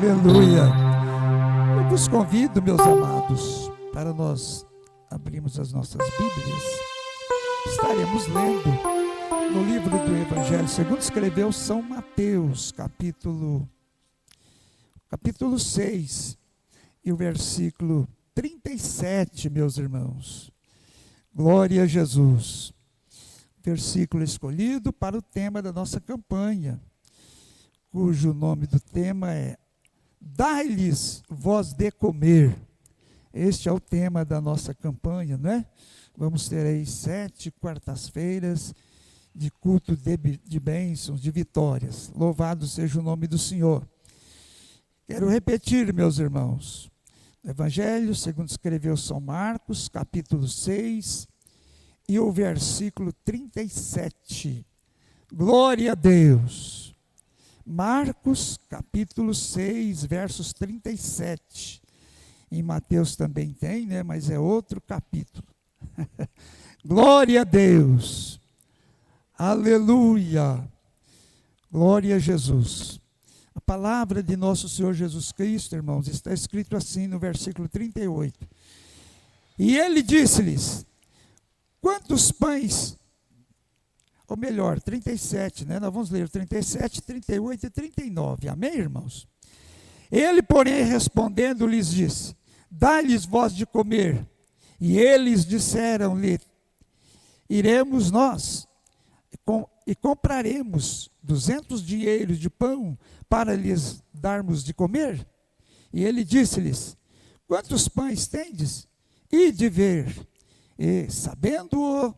Aleluia. Eu vos convido, meus amados, para nós abrirmos as nossas Bíblias. Estaremos lendo no livro do Evangelho segundo escreveu São Mateus, capítulo 6, e o versículo 37, meus irmãos. Glória a Jesus. Versículo escolhido para o tema da nossa campanha, cujo nome do tema é Dai-lhes vós de comer. Este é o tema da nossa campanha, não é? Vamos ter aí 7 quartas-feiras de culto de bênçãos, de vitórias. Louvado seja o nome do Senhor. Quero repetir, meus irmãos, o Evangelho segundo escreveu São Marcos, capítulo 6, e o versículo 37. Glória a Deus. Marcos, capítulo 6, versos 37. Em Mateus também tem, né? Mas é outro capítulo. Glória a Deus. Aleluia. Glória a Jesus. A palavra de nosso Senhor Jesus Cristo, irmãos, está escrito assim no versículo 38. E ele disse-lhes: quantos pães, ou melhor, 37, né? Nós vamos ler 37, 38 e 39. Amém, irmãos? Ele, porém, respondendo, lhes disse: dai-lhes vós de comer. E eles disseram-lhe: iremos nós e compraremos 200 dinheiros de pão para lhes darmos de comer? E ele disse-lhes: quantos pães tendes? Ide ver. E sabendo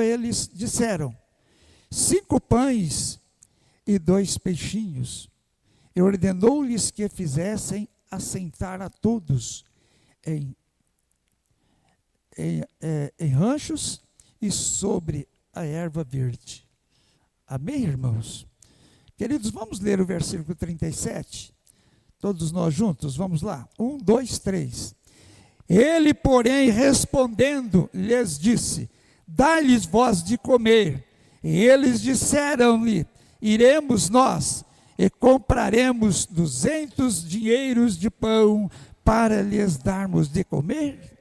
eles, disseram: 5 pães e 2 peixinhos. E ordenou-lhes que fizessem assentar a todos em ranchos e sobre a erva verde. Amém, irmãos? Queridos, vamos ler o versículo 37? Todos nós juntos, vamos lá. 1, 2, 3. Ele, porém, respondendo, lhes disse: dai-lhes vós de comer. E eles disseram-lhe: iremos nós e compraremos 200 dinheiros de pão para lhes darmos de comer?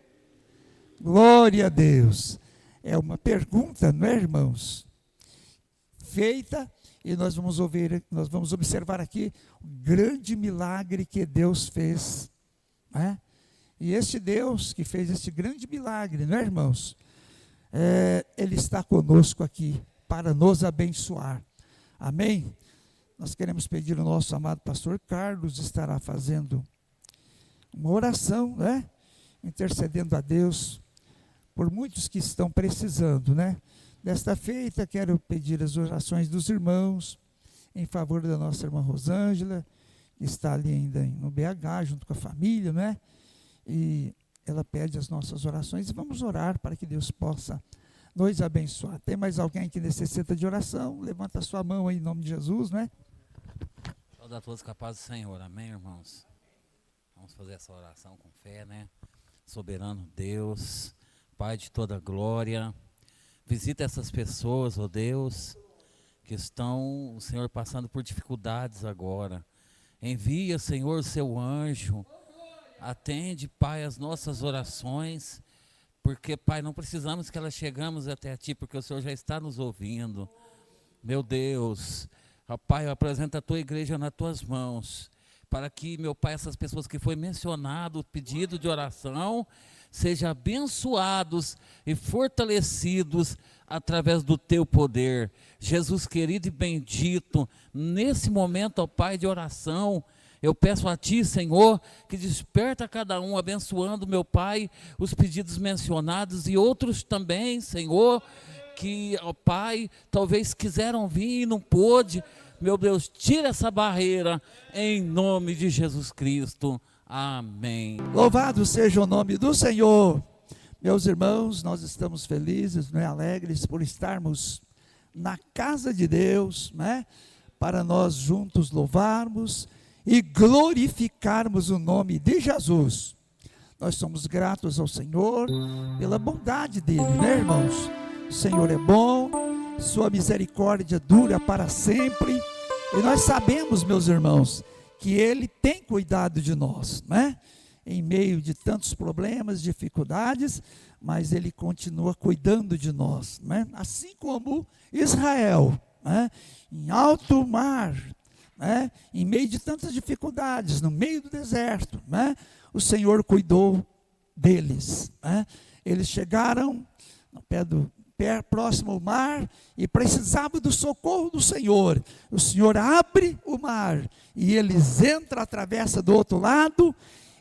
Glória a Deus. É uma pergunta, não é, irmãos? Feita, e nós vamos observar aqui o grande milagre que Deus fez, né? E este Deus que fez este grande milagre, não é, irmãos? Ele está conosco aqui para nos abençoar. Amém? Nós queremos pedir ao nosso amado pastor Carlos, estará fazendo uma oração, né? Intercedendo a Deus por muitos que estão precisando, né? Desta feita, quero pedir as orações dos irmãos em favor da nossa irmã Rosângela, que está ali ainda no BH, junto com a família, né? E ela pede as nossas orações e vamos orar para que Deus possa nos abençoar. Tem mais alguém que necessita de oração? Levanta a sua mão aí em nome de Jesus, né? Todos a todos capazes do Senhor, amém, irmãos? Vamos fazer essa oração com fé, né? Soberano Deus, Pai de toda glória, visita essas pessoas, ó Deus, que estão, o Senhor, passando por dificuldades agora. Envia, Senhor, o seu anjo. Atende, Pai, as nossas orações, porque, Pai, não precisamos que elas chegamos até a Ti, porque o Senhor já está nos ouvindo. Meu Deus, ó Pai, eu apresento a Tua igreja nas Tuas mãos, para que, meu Pai, essas pessoas que foi mencionado, o pedido de oração, sejam abençoados e fortalecidos através do Teu poder. Jesus querido e bendito, nesse momento, ó Pai, de oração, eu peço a Ti, Senhor, que desperta cada um, abençoando, meu Pai, os pedidos mencionados e outros também, Senhor, que, ó Pai, talvez quiseram vir e não pôde. Meu Deus, tira essa barreira, em nome de Jesus Cristo. Amém. Louvado seja o nome do Senhor. Meus irmãos, nós estamos felizes, né, alegres por estarmos na casa de Deus, né, para nós juntos louvarmos e glorificarmos o nome de Jesus. Nós somos gratos ao Senhor pela bondade dele, né, irmãos? O Senhor é bom, sua misericórdia dura para sempre, E nós sabemos, meus irmãos, que Ele tem cuidado de nós, né? Em meio de tantos problemas, dificuldades, mas Ele continua cuidando de nós, né? Assim como Israel, né? Em alto mar, né? Em meio de tantas dificuldades, no meio do deserto, né? O Senhor cuidou deles, né? Eles chegaram no próximo ao mar e precisavam do socorro do Senhor. O Senhor abre o mar e eles entram, atravessam do outro lado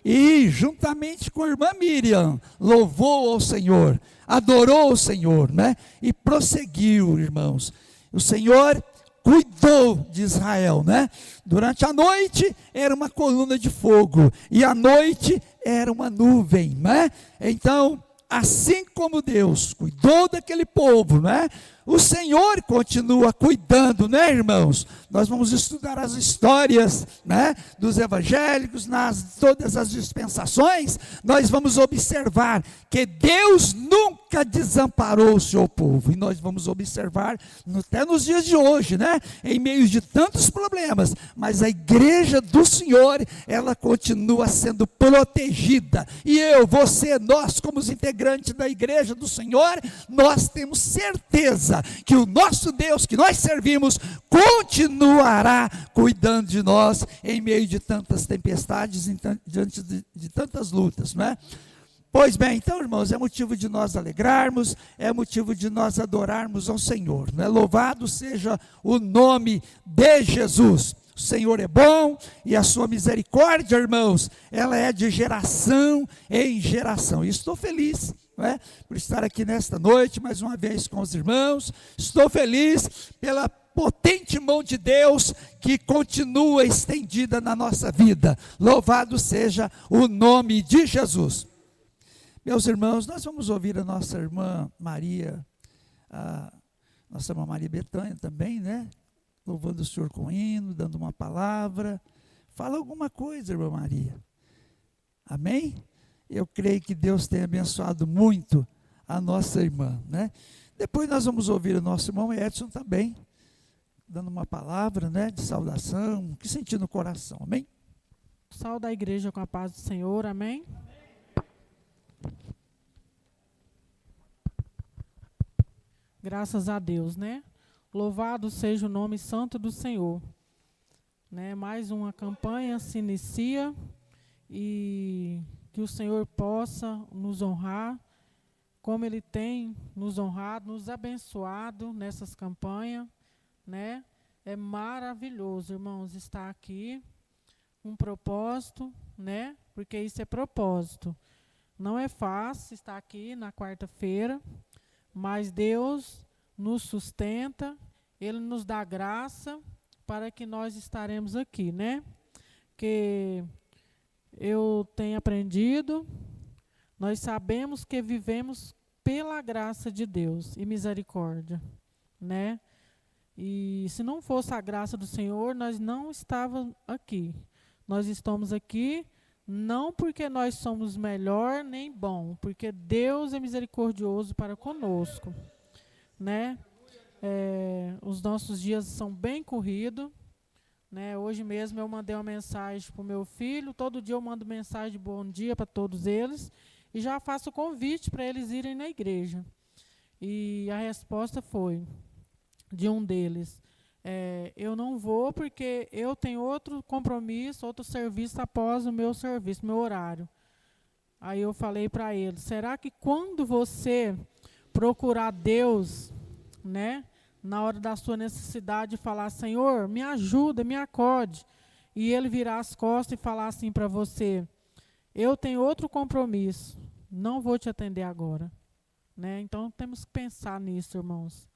e juntamente com a irmã Miriam louvou ao Senhor, adorou o Senhor, né? E prosseguiu, irmãos. O Senhor cuidou de Israel, né? Durante a noite era uma coluna de fogo e à noite era uma nuvem, né? Então, assim como Deus cuidou daquele povo, né? O Senhor continua cuidando, né, irmãos? Nós vamos estudar as histórias, né, dos evangélicos, todas as dispensações. Nós vamos observar que Deus nunca desamparou o seu povo. E nós vamos observar até nos dias de hoje, né, em meio de tantos problemas, mas a igreja do Senhor, ela continua sendo protegida. E eu, você, nós como os integrantes da igreja do Senhor, nós temos certeza que o nosso Deus, que nós servimos, continuará cuidando de nós em meio de tantas tempestades, diante de tantas lutas, não é? Pois bem, então, irmãos, é motivo de nós alegrarmos, é motivo de nós adorarmos ao Senhor, não é? Louvado seja o nome de Jesus. O Senhor é bom e a sua misericórdia, irmãos, ela é de geração em geração. E estou feliz, não é, por estar aqui nesta noite, mais uma vez com os irmãos. Estou feliz pela potente mão de Deus que continua estendida na nossa vida. Louvado seja o nome de Jesus. Meus irmãos, nós vamos ouvir a nossa irmã Maria, a nossa irmã Maria Betânia também, né? Louvando o Senhor com hino, dando uma palavra. Fala alguma coisa, irmã Maria. Amém? Eu creio que Deus tem abençoado muito a nossa irmã, né? Depois nós vamos ouvir o nosso irmão Edson também, dando uma palavra, né, de saudação, que sentir no coração, amém? Saúde a igreja com a paz do Senhor, amém? Graças a Deus, né? Louvado seja o nome santo do Senhor. Né? Mais uma campanha se inicia e que o Senhor possa nos honrar, como Ele tem nos honrado, nos abençoado nessas campanhas, né? É maravilhoso, irmãos, estar aqui com um propósito, né? Porque isso é propósito. Não é fácil estar aqui na quarta-feira, mas Deus nos sustenta, Ele nos dá graça para que nós estaremos aqui, né? Que eu tenho aprendido, nós sabemos que vivemos pela graça de Deus e misericórdia, né? E se não fosse a graça do Senhor, nós não estávamos aqui. Nós estamos aqui não porque nós somos melhor nem bom, porque Deus é misericordioso para conosco, né? Os nossos dias são bem corridos, né? Hoje mesmo eu mandei uma mensagem para o meu filho, todo dia eu mando mensagem de bom dia para todos eles, e já faço o convite para eles irem na igreja. E a resposta foi, de um deles, eu não vou porque eu tenho outro compromisso, outro serviço após o meu serviço, meu horário. Aí eu falei para ele, será que quando você procurar Deus, né, na hora da sua necessidade, falar, Senhor, me ajuda, me acode, e Ele virar as costas e falar assim para você, eu tenho outro compromisso, não vou te atender agora, né? Então temos que pensar nisso, irmãos,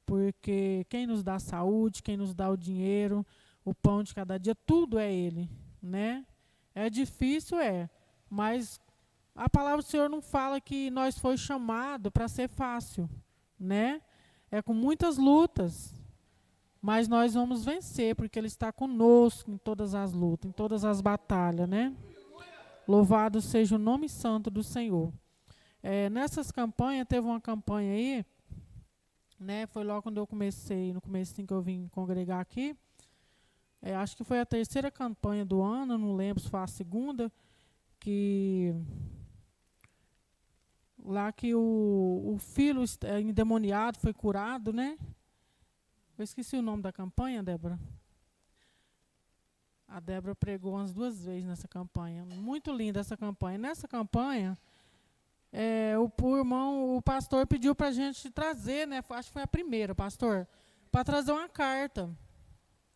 porque quem nos dá saúde, quem nos dá o dinheiro, o pão de cada dia, tudo é Ele, né? É difícil, mas a palavra do Senhor não fala que nós foi chamado para ser fácil, né? É com muitas lutas, mas nós vamos vencer, porque Ele está conosco em todas as lutas, em todas as batalhas, né? Louvado seja o nome santo do Senhor. Nessas campanhas, teve uma campanha aí, né? Foi logo quando eu comecei, no começo que eu vim congregar aqui, acho que foi a terceira campanha do ano, não lembro se foi a segunda, que lá que o filho endemoniado foi curado, né? Eu esqueci o nome da campanha, Débora. A Débora pregou umas 2 vezes nessa campanha. Muito linda essa campanha. Nessa campanha, o pastor pediu para a gente trazer, né? Acho que foi a primeira, pastor, para trazer uma carta.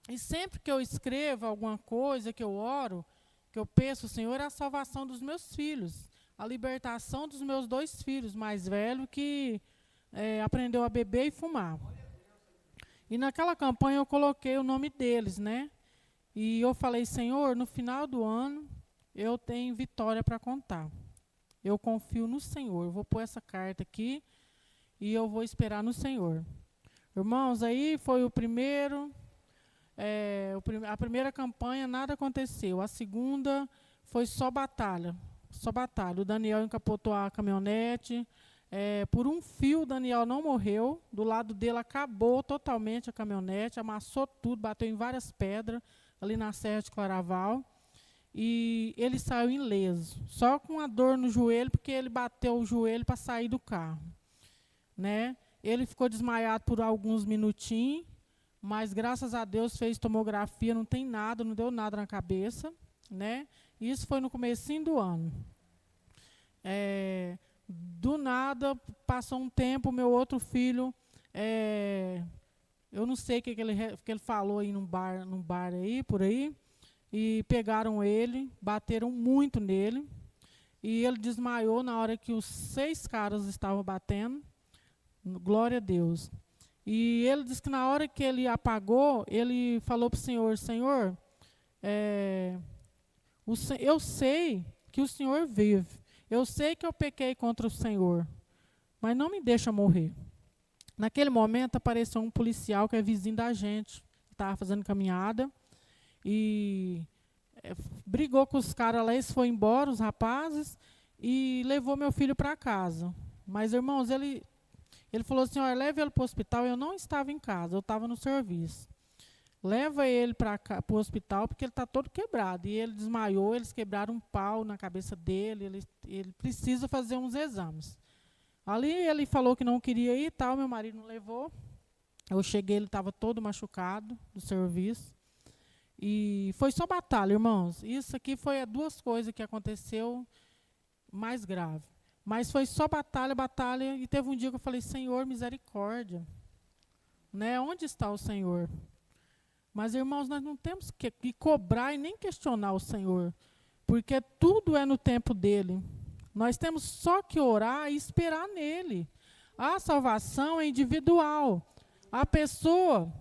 E sempre que eu escrevo alguma coisa, que eu oro, que eu peço, Senhor, é a salvação dos meus filhos, a libertação dos meus 2 filhos mais velhos que aprendeu a beber e fumar. E naquela campanha eu coloquei o nome deles, né? E eu falei, Senhor, no final do ano eu tenho vitória para contar. Eu confio no Senhor. Eu vou pôr essa carta aqui e eu vou esperar no Senhor. Irmãos, aí foi o primeiro. A primeira campanha nada aconteceu. A segunda foi só batalha. Só batalha. O Daniel encapotou a caminhonete. Por um fio, o Daniel não morreu. Do lado dele acabou totalmente a caminhonete, amassou tudo, bateu em várias pedras, ali na Serra de Claraval. E ele saiu ileso, só com a dor no joelho, porque ele bateu o joelho para sair do carro. Né? Ele ficou desmaiado por alguns minutinhos, mas graças a Deus fez tomografia, não tem nada, não deu nada na cabeça. Né? Isso foi no comecinho do ano. Do nada, passou um tempo, meu outro filho, eu não sei o que ele falou aí num bar aí, por aí, e pegaram ele, bateram muito nele, e ele desmaiou na hora que os 6 caras estavam batendo. Glória a Deus. E ele disse que na hora que ele apagou, ele falou para o Senhor, Senhor, eu sei que o Senhor vive. Eu sei que eu pequei contra o Senhor, mas não me deixa morrer. Naquele momento apareceu um policial que é vizinho da gente, que estava fazendo caminhada, e brigou com os caras lá, eles foram embora, os rapazes, e levou meu filho para casa. Mas, irmãos, ele falou assim, olha, leve ele para o hospital. Eu não estava em casa, eu estava no serviço. Leva ele para o hospital, porque ele está todo quebrado. E ele desmaiou, eles quebraram um pau na cabeça dele, ele precisa fazer uns exames. Ali ele falou que não queria ir e tal, meu marido não levou. Eu cheguei, ele estava todo machucado do serviço. E foi só batalha, irmãos. Isso aqui foi 2 coisas que aconteceu mais grave. Mas foi só batalha, batalha. E teve um dia que eu falei, Senhor, misericórdia. Né? Onde está o Senhor? Mas, irmãos, nós não temos que cobrar e nem questionar o Senhor, porque tudo é no tempo dele. Nós temos só que orar e esperar nele. A salvação é individual. A pessoa,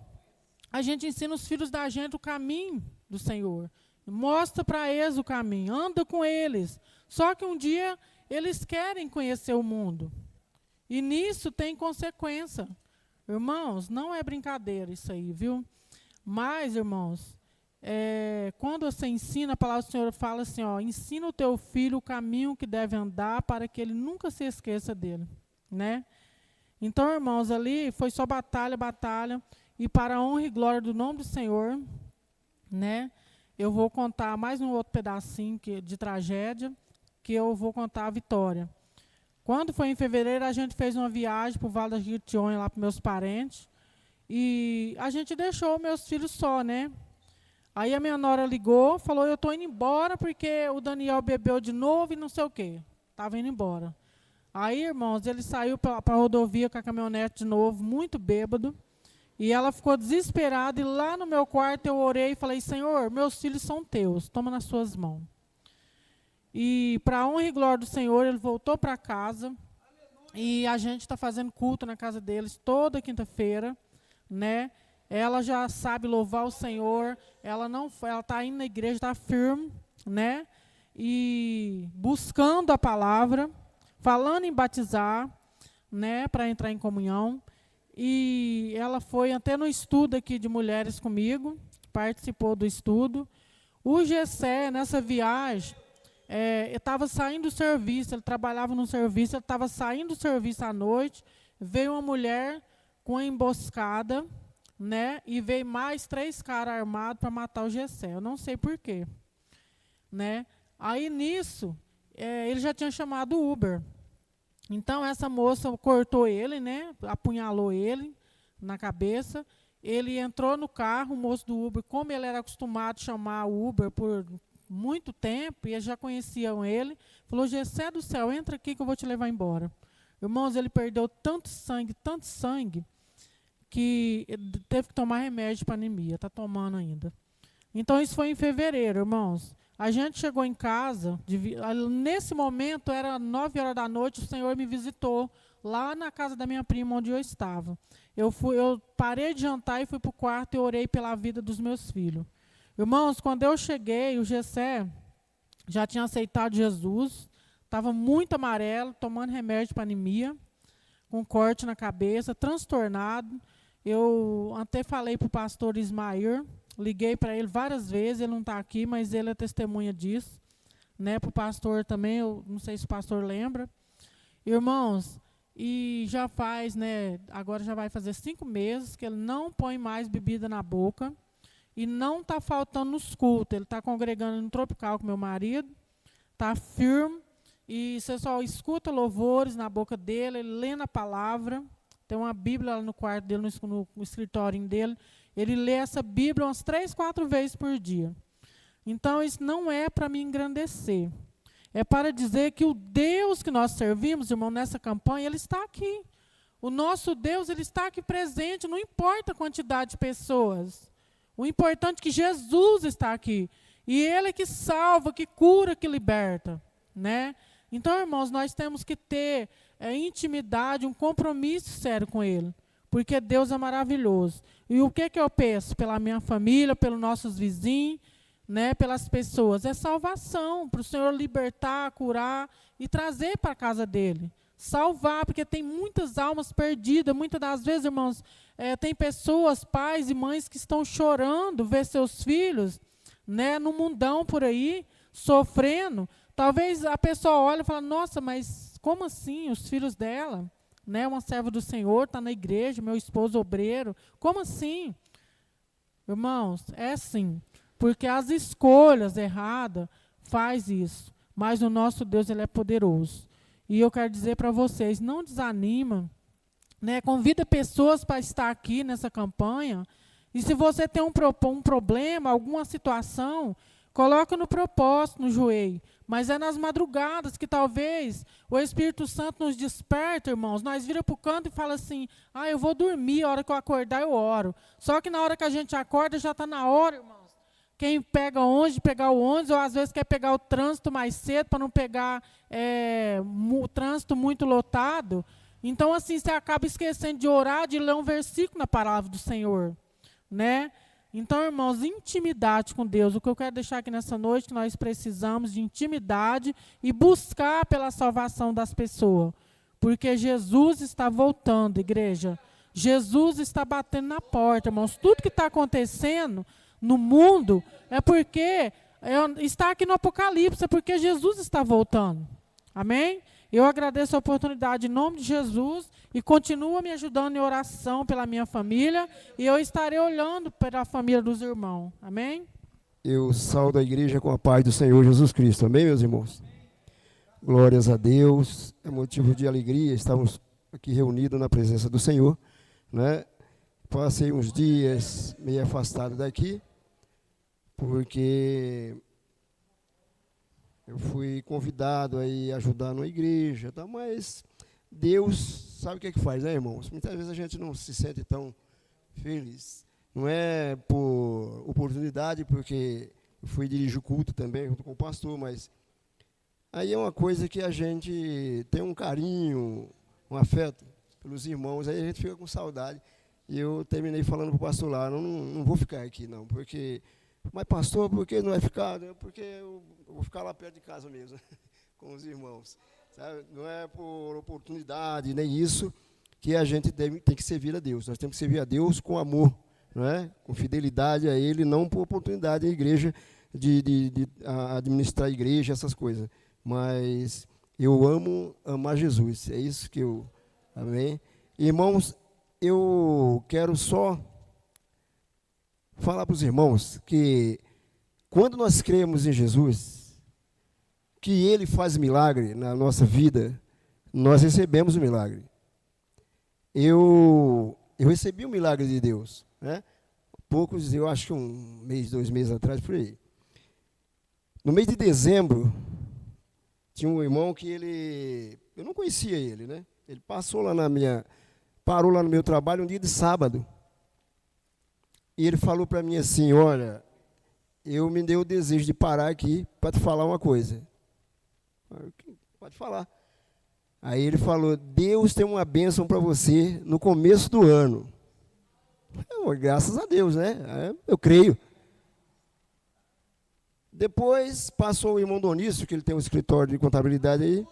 a gente ensina os filhos da gente o caminho do Senhor. Mostra para eles o caminho, anda com eles. Só que um dia eles querem conhecer o mundo. E nisso tem consequência. Irmãos, não é brincadeira isso aí, viu? Mas, irmãos, quando você ensina, a palavra do Senhor fala assim, ó, ensina o teu filho o caminho que deve andar para que ele nunca se esqueça dele. Né? Então, irmãos, ali foi só batalha, batalha. E para a honra e glória do nome do Senhor, né, eu vou contar mais um outro pedacinho de tragédia, que eu vou contar a vitória. Quando foi em fevereiro, a gente fez uma viagem para o Vale da Jequitinhonha, lá para meus parentes. E a gente deixou meus filhos só, né? Aí a minha nora ligou, falou, eu estou indo embora porque o Daniel bebeu de novo e não sei o quê. Estava indo embora. Aí, irmãos, ele saiu para a rodovia com a caminhonete de novo, muito bêbado. E ela ficou desesperada. E lá no meu quarto eu orei e falei, Senhor, meus filhos são teus, toma nas suas mãos. E para a honra e glória do Senhor, ele voltou para casa. E a gente está fazendo culto na casa deles toda quinta-feira. Né? Ela já sabe louvar o Senhor, ela está indo na igreja, está firme, né? E buscando a palavra, falando em batizar, né? Para entrar em comunhão. E ela foi até no estudo aqui de mulheres comigo, participou do estudo. O Gessé, nessa viagem, estava saindo do serviço, ele trabalhava no serviço, ele estava saindo do serviço à noite, veio uma mulher com a emboscada, né? E veio mais 3 caras armados para matar o Jessé. Eu não sei por quê, né? Aí nisso, ele já tinha chamado o Uber. Então essa moça cortou ele, né? Apunhalou ele na cabeça. Ele entrou no carro, o moço do Uber, como ele era acostumado a chamar o Uber por muito tempo, e eles já conheciam ele, falou: Jessé do céu, entra aqui que eu vou te levar embora. Irmãos, ele perdeu tanto sangue, que ele teve que tomar remédio para anemia, está tomando ainda. Então isso foi em fevereiro, irmãos. A gente chegou em casa, nesse momento, era 9 horas da noite, o Senhor me visitou, lá na casa da minha prima, onde eu estava. Eu parei de jantar e fui para o quarto e orei pela vida dos meus filhos. Irmãos, quando eu cheguei, o Jessé já tinha aceitado Jesus, estava muito amarelo, tomando remédio para anemia, com corte na cabeça, transtornado. Eu até falei para o pastor Ismair, liguei para ele várias vezes, ele não está aqui, mas ele é testemunha disso. Né, para o pastor também, eu não sei se o pastor lembra. Irmãos, e já faz, né, agora já vai fazer 5 meses que ele não põe mais bebida na boca e não está faltando nos cultos. Ele está congregando no Tropical com meu marido, está firme, e você só escuta louvores na boca dele, ele lendo a palavra. Tem uma Bíblia lá no quarto dele, no escritório dele. Ele lê essa Bíblia umas 3, 4 vezes por dia. Então, isso não é para me engrandecer. É para dizer que o Deus que nós servimos, irmão, nessa campanha, ele está aqui. O nosso Deus, ele está aqui presente, não importa a quantidade de pessoas. O importante é que Jesus está aqui. E ele é que salva, que cura, que liberta. Né? Então, irmãos, nós temos que ter intimidade, um compromisso sério com ele. Porque Deus é maravilhoso. E o que eu peço pela minha família, pelos nossos vizinhos, né, pelas pessoas? É salvação, para o Senhor libertar, curar e trazer para a casa dele. Salvar, porque tem muitas almas perdidas. Muitas das vezes, irmãos, tem pessoas, pais e mães que estão chorando, ver seus filhos, né, no mundão por aí, sofrendo. Talvez a pessoa olhe e fale: nossa, mas como assim? Os filhos dela, né, uma serva do Senhor, está na igreja, meu esposo obreiro. Como assim? Irmãos, é assim. Porque as escolhas erradas faz isso. Mas o nosso Deus, ele é poderoso. E eu quero dizer para vocês, não desanima, né? Convida pessoas para estar aqui nessa campanha. E se você tem um problema, alguma situação, coloca no propósito, no joelho. Mas é nas madrugadas que talvez o Espírito Santo nos desperta, irmãos. Nós vira para o canto e fala assim: eu vou dormir, a hora que eu acordar eu oro. Só que na hora que a gente acorda já está na hora, irmãos. Quem pega ônibus, pegar o ônibus, ou às vezes quer pegar o trânsito mais cedo para não pegar o trânsito muito lotado. Então, assim, você acaba esquecendo de orar, de ler um versículo na palavra do Senhor. Né? Então, irmãos, intimidade com Deus. O que eu quero deixar aqui nessa noite, que nós precisamos de intimidade e buscar pela salvação das pessoas. Porque Jesus está voltando, igreja. Jesus está batendo na porta, irmãos. Tudo que está acontecendo no mundo é porque está aqui no Apocalipse, é porque Jesus está voltando. Amém? Eu agradeço a oportunidade em nome de Jesus e continua me ajudando em oração pela minha família, e eu estarei olhando pela família dos irmãos. Amém? Eu saúdo a igreja com a paz do Senhor Jesus Cristo. Amém, meus irmãos? Glórias a Deus. É motivo de alegria estarmos aqui reunidos na presença do Senhor, né? Passei uns dias meio afastado daqui, porque eu fui convidado a ir ajudar numa igreja, tá? Mas Deus sabe o que é que faz, né, irmãos? Muitas vezes a gente não se sente tão feliz. Não é por oportunidade, porque eu fui dirigir o culto também, junto com o pastor, mas aí é uma coisa que a gente tem um carinho, um afeto pelos irmãos, aí a gente fica com saudade. E eu terminei falando para o pastor lá: não vou ficar aqui não, porque... Mas, pastor, por que não vai ficar? Porque eu vou ficar lá perto de casa mesmo, com os irmãos. Sabe? Não é por oportunidade, nem isso, que a gente tem que servir a Deus. Nós temos que servir a Deus com amor, não é? Com fidelidade a Ele, não por oportunidade a igreja de administrar a igreja, essas coisas. Mas eu amo amar Jesus, é isso que eu... Amém? Irmãos, eu quero só falar para os irmãos que quando nós cremos em Jesus, que Ele faz milagre na nossa vida, nós recebemos o milagre. Eu recebi o milagre de Deus, né? Poucos, eu acho que 1 mês, 2 meses atrás, por aí. No mês de dezembro, tinha um irmão que eu não conhecia ele, né? Ele parou lá no meu trabalho um dia de sábado. E ele falou para mim assim, olha, eu me dei o desejo de parar aqui para te falar uma coisa. Pode falar. Aí ele falou, Deus tem uma bênção para você no começo do ano. Graças a Deus, né? Eu creio. Depois passou o irmão Donício, que ele tem um escritório de contabilidade aí,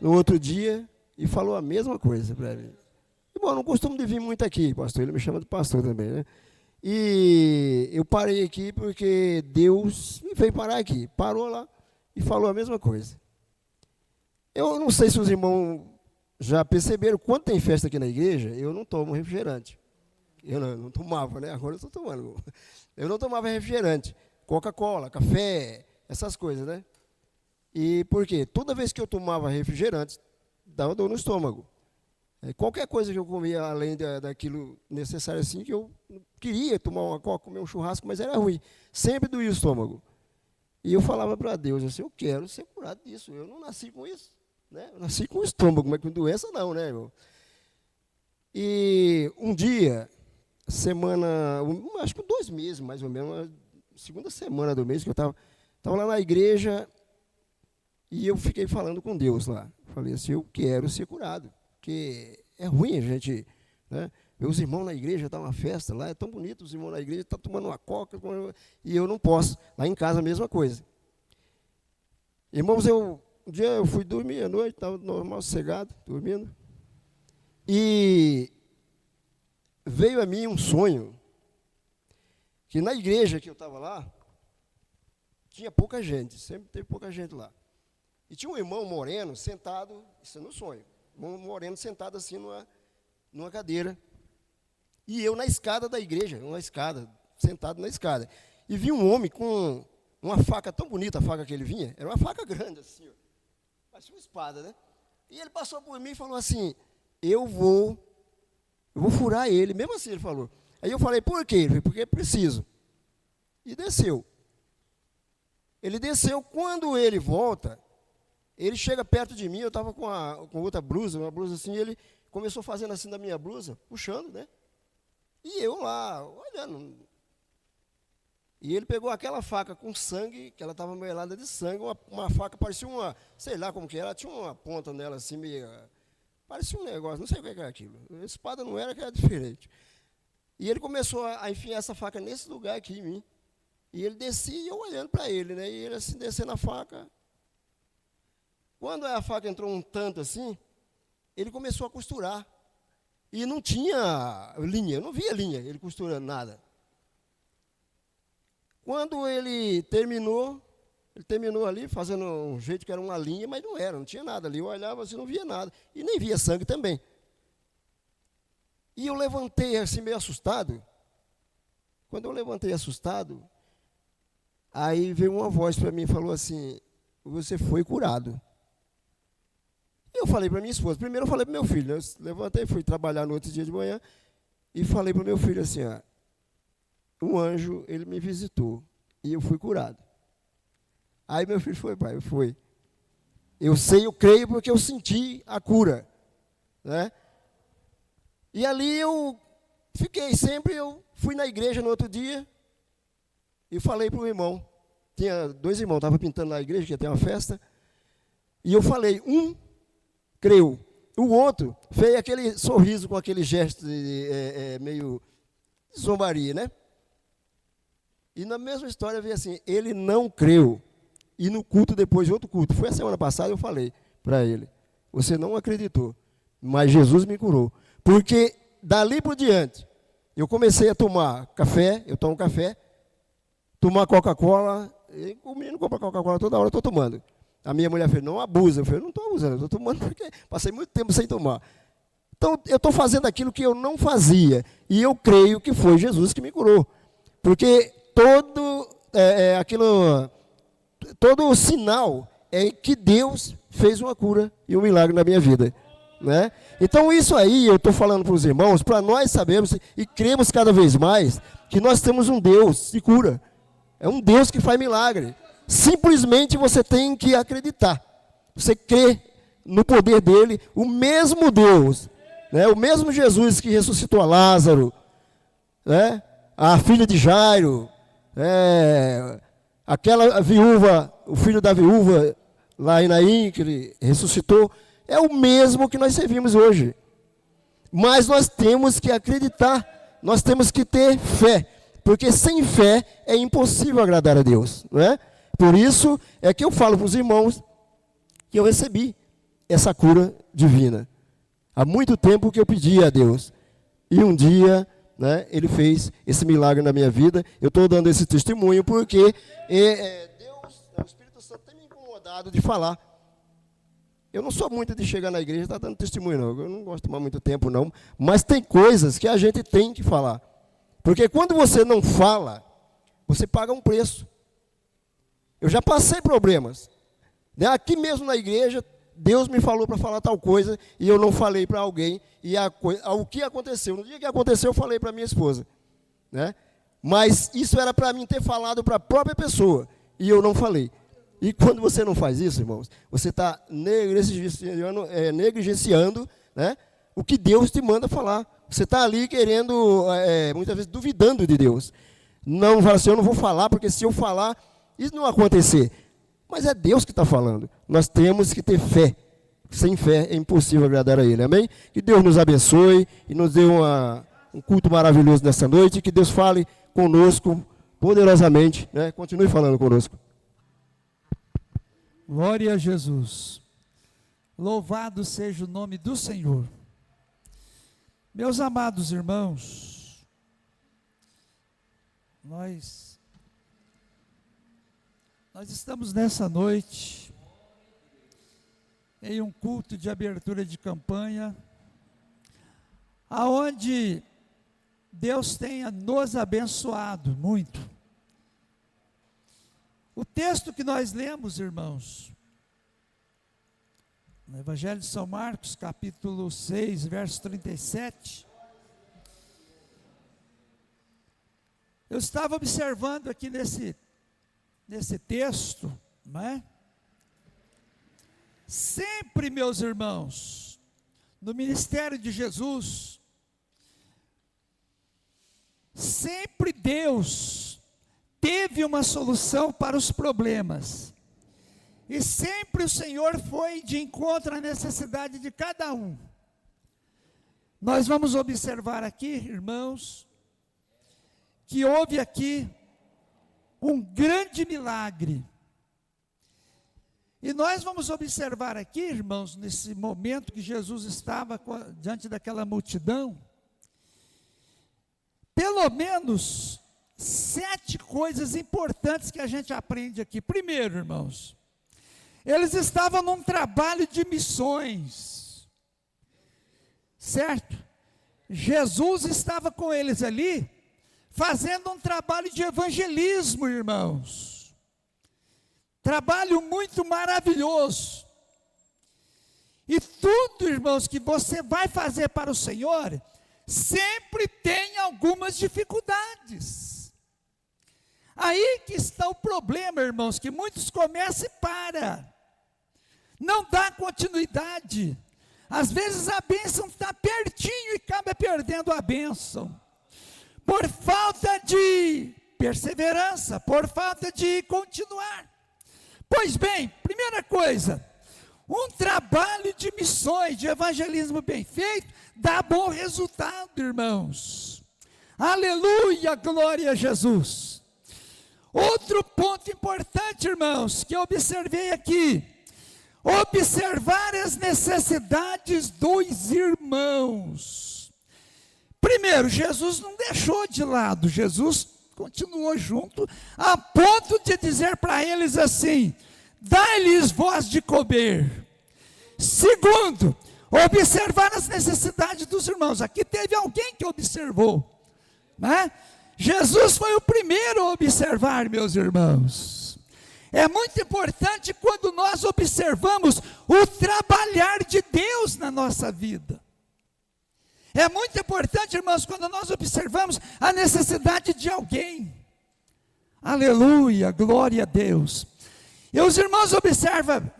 no outro dia, e falou a mesma coisa para mim. E, bom, eu não costumo de vir muito aqui, pastor, ele me chama de pastor também, né? E eu parei aqui porque Deus me fez parar aqui. Parou lá e falou a mesma coisa. Eu não sei se os irmãos já perceberam, quando tem festa aqui na igreja, eu não tomo refrigerante. Eu não tomava, né? Agora eu estou tomando. Eu não tomava refrigerante. Coca-Cola, café, essas coisas, né? E por quê? Toda vez que eu tomava refrigerante, dava dor no estômago. Qualquer coisa que eu comia, além daquilo necessário assim, que eu queria tomar uma coca, comer um churrasco, mas era ruim. Sempre doía o estômago. E eu falava para Deus, assim, eu quero ser curado disso. Eu não nasci com isso, né? Eu nasci com o estômago, mas com doença não, né, irmão? E um dia, acho que 2 meses, mais ou menos, segunda semana do mês, que eu estava lá na igreja e eu fiquei falando com Deus lá. Falei assim, eu quero ser curado, porque é ruim a gente, né? Meus irmãos na igreja, está uma festa lá, é tão bonito, os irmãos na igreja estão tomando uma coca, e eu não posso. Lá em casa a mesma coisa. Irmãos, um dia eu fui dormir à noite, estava normal, sossegado, dormindo, e veio a mim um sonho, que na igreja que eu estava lá, tinha pouca gente, sempre teve pouca gente lá. E tinha um irmão moreno sentado, isso é no sonho, um moreno sentado assim numa cadeira. E eu na escada da igreja, sentado na escada. E vi um homem com uma faca tão bonita, a faca que ele vinha, era uma faca grande assim, ó, parecia uma espada, né? E ele passou por mim e falou assim, eu vou furar ele, mesmo assim ele falou. Aí eu falei, por quê? Ele falou, porque preciso. E desceu. Ele desceu, quando ele volta, ele chega perto de mim, eu estava com outra blusa, uma blusa assim, ele começou fazendo assim da minha blusa, puxando, né? E eu lá, olhando. E ele pegou aquela faca com sangue, que ela estava melada de sangue, uma faca, parecia sei lá como que era, tinha uma ponta nela assim, meio, parecia um negócio, não sei o que era aquilo. A espada não era, que era diferente. E ele começou a enfiar essa faca nesse lugar aqui em mim. E ele descia e eu olhando para ele, né? E ele assim, descendo a faca. Quando a faca entrou um tanto assim, ele começou a costurar. E não tinha linha, eu não via linha, ele costurando nada. Quando ele terminou ali, fazendo um jeito que era uma linha, mas não era, não tinha nada ali. Eu olhava assim, não via nada. E nem via sangue também. E eu levantei assim, meio assustado. Quando eu levantei assustado, aí veio uma voz para mim e falou assim, você foi curado. E eu falei para minha esposa, primeiro eu falei para meu filho, eu levantei, fui trabalhar no outro dia de manhã, e falei para o meu filho assim, um anjo, ele me visitou, e eu fui curado. Aí meu filho foi, pai, foi. Eu sei, eu creio, porque eu senti a cura, né? E ali eu fiquei sempre, eu fui na igreja no outro dia, e falei para o irmão, tinha 2 irmãos, estava pintando na igreja, que ia ter uma festa, e eu falei, creu. O outro fez aquele sorriso com aquele gesto meio de zombaria, né? E na mesma história veio assim, ele não creu. E no culto, depois de outro culto, foi a semana passada, eu falei para ele, você não acreditou, mas Jesus me curou. Porque dali por diante, eu comecei a tomar café, eu tomo café, tomar Coca-Cola, o menino compra Coca-Cola toda hora, eu estou tomando. A minha mulher falou, não abusa. Eu falei, não estou abusando, eu estou tomando porque passei muito tempo sem tomar. Então, eu estou fazendo aquilo que eu não fazia. E eu creio que foi Jesus que me curou. Porque todo o sinal é que Deus fez uma cura e um milagre na minha vida, né? Então isso aí eu estou falando para os irmãos, para nós sabermos e cremos cada vez mais que nós temos um Deus de cura. É um Deus que faz milagre. Simplesmente você tem que acreditar. Você crê no poder dele, o mesmo Deus, né? O mesmo Jesus que ressuscitou a Lázaro, né? A filha de Jairo, aquela viúva, o filho da viúva lá em Naim, que ele ressuscitou, é o mesmo que nós servimos hoje. Mas nós temos que acreditar, nós temos que ter fé, porque sem fé é impossível agradar a Deus, não é? Por isso é que eu falo para os irmãos que eu recebi essa cura divina. Há muito tempo que eu pedi a Deus, e um dia, né, Ele fez esse milagre na minha vida. Eu estou dando esse testemunho porque Deus, o Espírito Santo tem me incomodado de falar. Eu não sou muito de chegar na igreja e estar dando testemunho, não. Eu não gosto de tomar muito tempo, não. Mas tem coisas que a gente tem que falar. Porque quando você não fala, você paga um preço. Eu já passei problemas. Né? Aqui mesmo na igreja, Deus me falou para falar tal coisa e eu não falei para alguém. E o que aconteceu? No dia que aconteceu, eu falei para minha esposa. Né? Mas isso era para mim ter falado para a própria pessoa. E eu não falei. E quando você não faz isso, irmãos, você está negligenciando, né, o que Deus te manda falar. Você está ali querendo, muitas vezes, duvidando de Deus. Não fala assim, eu não vou falar, porque se eu falar, isso não vai acontecer. Mas é Deus que está falando. Nós temos que ter fé. Sem fé é impossível agradar a Ele. Amém? Que Deus nos abençoe e nos dê um culto maravilhoso nessa noite. Que Deus fale conosco poderosamente. Né? Continue falando conosco. Glória a Jesus. Louvado seja o nome do Senhor. Meus amados irmãos, nós estamos nessa noite em um culto de abertura de campanha, aonde Deus tenha nos abençoado muito. O texto que nós lemos, irmãos, no Evangelho de São Marcos, capítulo 6, verso 37, eu estava observando aqui nesse texto, não é? Sempre, meus irmãos, no ministério de Jesus, sempre Deus teve uma solução para os problemas. E sempre o Senhor foi de encontro à necessidade de cada um. Nós vamos observar aqui, irmãos, que houve aqui um grande milagre. E nós vamos observar aqui, irmãos, nesse momento que Jesus estava diante daquela multidão, pelo menos 7 coisas importantes que a gente aprende aqui. Primeiro, irmãos, eles estavam num trabalho de missões, certo? Jesus estava com eles ali, fazendo um trabalho de evangelismo, irmãos. Trabalho muito maravilhoso. E tudo, irmãos, que você vai fazer para o Senhor, sempre tem algumas dificuldades. Aí que está o problema, irmãos, que muitos começam e param. Não dá continuidade. Às vezes a bênção está pertinho e acaba perdendo a bênção. Por falta de perseverança, por falta de continuar. Pois bem, primeira coisa, um trabalho de missões, de evangelismo bem feito, dá bom resultado, irmãos. Aleluia, glória a Jesus. Outro ponto importante, irmãos, que eu observei aqui, observar as necessidades dos irmãos. Primeiro, Jesus não deixou de lado, Jesus continuou junto, a ponto de dizer para eles assim, dai-lhes voz de comer. Segundo, observar as necessidades dos irmãos. Aqui teve alguém que observou, né? Jesus foi o primeiro a observar, meus irmãos. É muito importante quando nós observamos o trabalhar de Deus na nossa vida. É muito importante, irmãos, quando nós observamos a necessidade de alguém. Aleluia, glória a Deus. E os irmãos observam,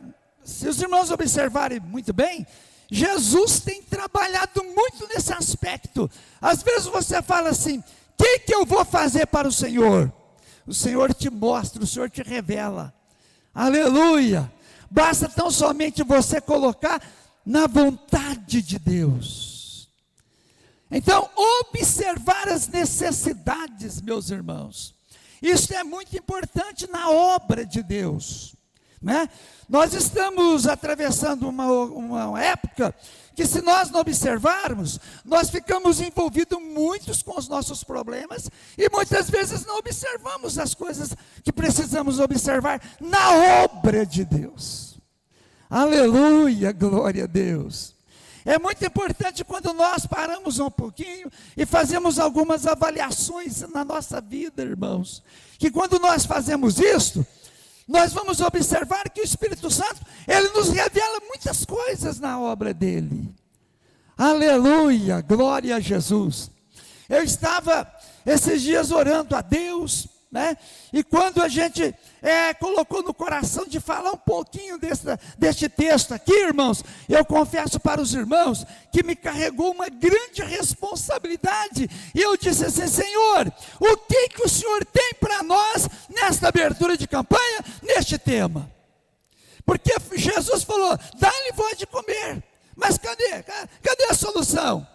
se os irmãos observarem muito bem, Jesus tem trabalhado muito nesse aspecto. Às vezes você fala assim: o que eu vou fazer para o Senhor? O Senhor te mostra, o Senhor te revela. Aleluia. Basta tão somente você colocar na vontade de Deus. Então, observar as necessidades, meus irmãos, isso é muito importante na obra de Deus, né? Nós estamos atravessando uma época que, se nós não observarmos, nós ficamos envolvidos muitos com os nossos problemas e muitas vezes não observamos as coisas que precisamos observar na obra de Deus. Aleluia, glória a Deus. É muito importante quando nós paramos um pouquinho e fazemos algumas avaliações na nossa vida, irmãos, que quando nós fazemos isso, nós vamos observar que o Espírito Santo, ele nos revela muitas coisas na obra dele. Aleluia, glória a Jesus. Eu estava esses dias orando a Deus, né? E quando a gente colocou no coração de falar um pouquinho deste texto aqui, irmãos, eu confesso para os irmãos que me carregou uma grande responsabilidade, e eu disse assim: Senhor, o que o Senhor tem para nós nesta abertura de campanha, neste tema? Porque Jesus falou: dá-lhe voz de comer, mas cadê a solução?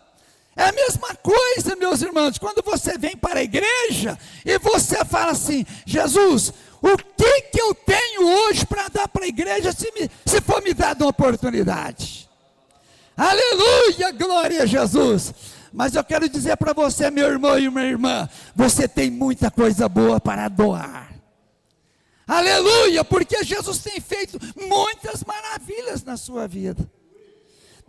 É a mesma coisa, meus irmãos, quando você vem para a igreja e você fala assim: Jesus, o que eu tenho hoje para dar para a igreja, se for me dado uma oportunidade? Aleluia, glória a Jesus. Mas eu quero dizer para você, meu irmão e minha irmã, você tem muita coisa boa para doar. Aleluia, porque Jesus tem feito muitas maravilhas na sua vida.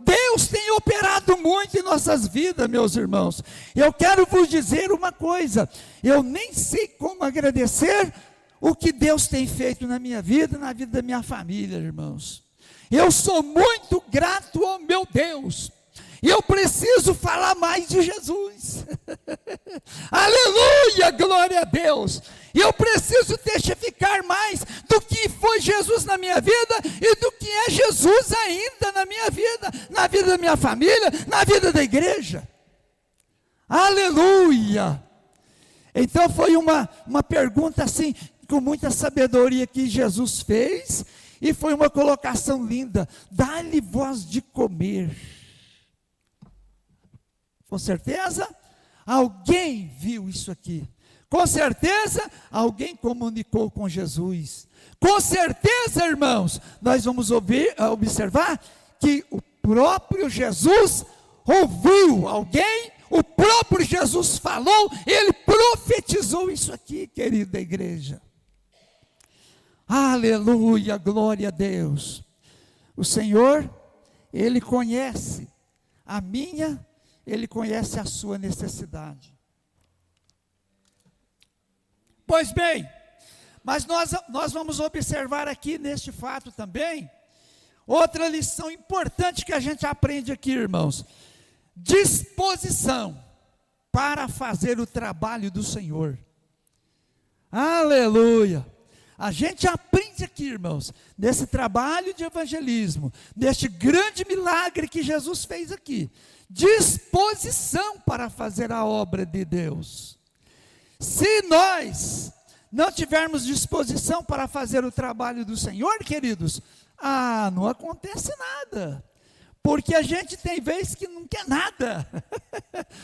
Deus tem operado muito em nossas vidas, meus irmãos. Eu quero vos dizer uma coisa: eu nem sei como agradecer o que Deus tem feito na minha vida, na vida da minha família, irmãos. Eu sou muito grato ao meu Deus, e eu preciso falar mais de Jesus. Aleluia, glória a Deus. E eu preciso testificar mais do que foi Jesus na minha vida e do que é Jesus ainda na minha vida, na vida da minha família, na vida da igreja. Aleluia. Então foi uma pergunta assim, com muita sabedoria, que Jesus fez, e foi uma colocação linda: dá-lhe voz de comer. Com certeza alguém viu isso aqui. Com certeza alguém comunicou com Jesus. Com certeza, irmãos, nós vamos observar que o próprio Jesus ouviu alguém, o próprio Jesus falou, ele profetizou isso aqui, querida igreja. Aleluia, glória a Deus. O Senhor, ele conhece a minha, ele conhece a sua necessidade. Pois bem, mas nós vamos observar aqui neste fato também outra lição importante que a gente aprende aqui, irmãos: disposição para fazer o trabalho do Senhor. Aleluia. A gente aprende aqui, irmãos, nesse trabalho de evangelismo, neste grande milagre que Jesus fez aqui, disposição para fazer a obra de Deus. Se nós não tivermos disposição para fazer o trabalho do Senhor, queridos, não acontece nada, porque a gente tem vezes que não quer nada,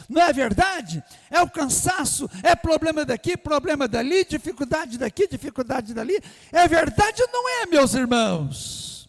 não é verdade? É o cansaço, é problema daqui, problema dali, dificuldade daqui, dificuldade dali. É verdade ou não é, meus irmãos?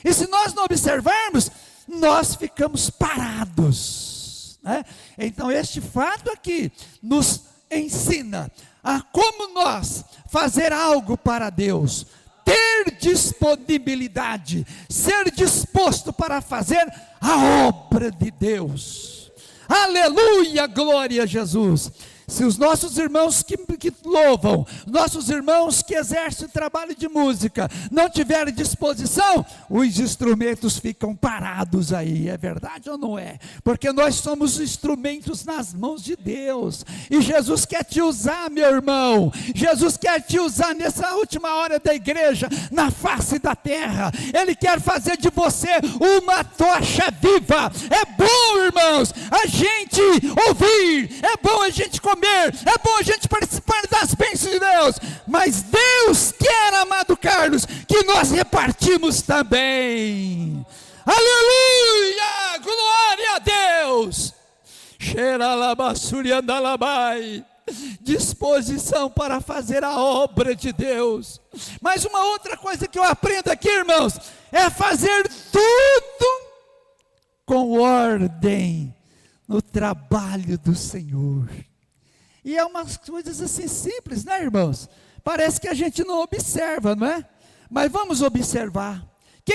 E se nós não observarmos, nós ficamos parados, né? Então este fato aqui nos ensina a como nós fazer algo para Deus, ter disponibilidade, ser disposto para fazer a obra de Deus. Aleluia, glória a Jesus. Se os nossos irmãos que louvam, nossos irmãos que exercem o trabalho de música, não tiverem disposição, os instrumentos ficam parados aí, é verdade ou não é? Porque nós somos instrumentos nas mãos de Deus, e Jesus quer te usar, meu irmão, Jesus quer te usar nessa última hora da igreja, na face da terra. Ele quer fazer de você uma tocha viva. É bom, irmãos, a gente ouvir, é bom a gente comer, é bom a gente participar das bênçãos de Deus, mas Deus quer, amado Carlos, que nós repartimos também. Aleluia, glória a Deus. Disposição para fazer a obra de Deus. Mas uma outra coisa que eu aprendo aqui, irmãos, é fazer tudo com ordem no trabalho do Senhor. E é umas coisas assim simples, né, irmãos? Parece que a gente não observa, não é? Mas vamos observar. O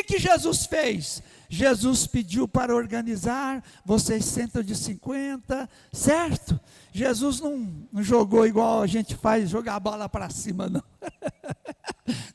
que Jesus fez? Jesus pediu para organizar, vocês sentam de 50, certo? Jesus não jogou igual a gente faz, jogar a bola para cima, não.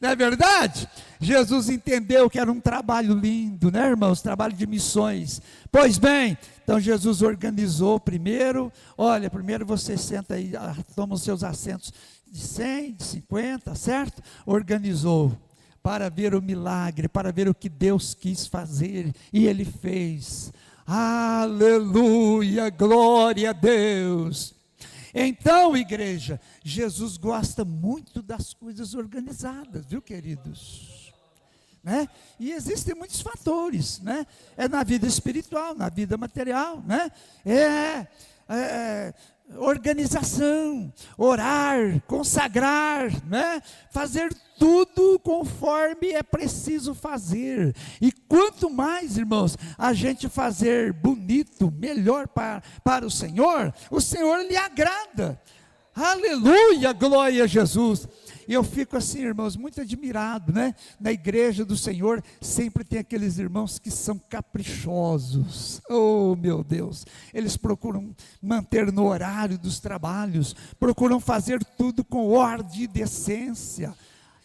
Não é verdade? Jesus entendeu que era um trabalho lindo, né, irmãos? Trabalho de missões. Pois bem, então Jesus organizou primeiro. Olha, primeiro você senta aí, toma os seus assentos de 100, de 50, certo? Organizou para ver o milagre, para ver o que Deus quis fazer, e Ele fez. Aleluia, glória a Deus. Então, igreja, Jesus gosta muito das coisas organizadas, viu, queridos? Né? E existem muitos fatores, né? É na vida espiritual, na vida material, né? Organização, orar, consagrar, né? Fazer tudo conforme é preciso fazer. E quanto mais, irmãos, a gente fazer bonito, melhor para o Senhor lhe agrada. Aleluia, glória a Jesus. E eu fico assim, irmãos, muito admirado, né? Na igreja do Senhor sempre tem aqueles irmãos que são caprichosos. Oh, meu Deus! Eles procuram manter no horário dos trabalhos, procuram fazer tudo com ordem e decência.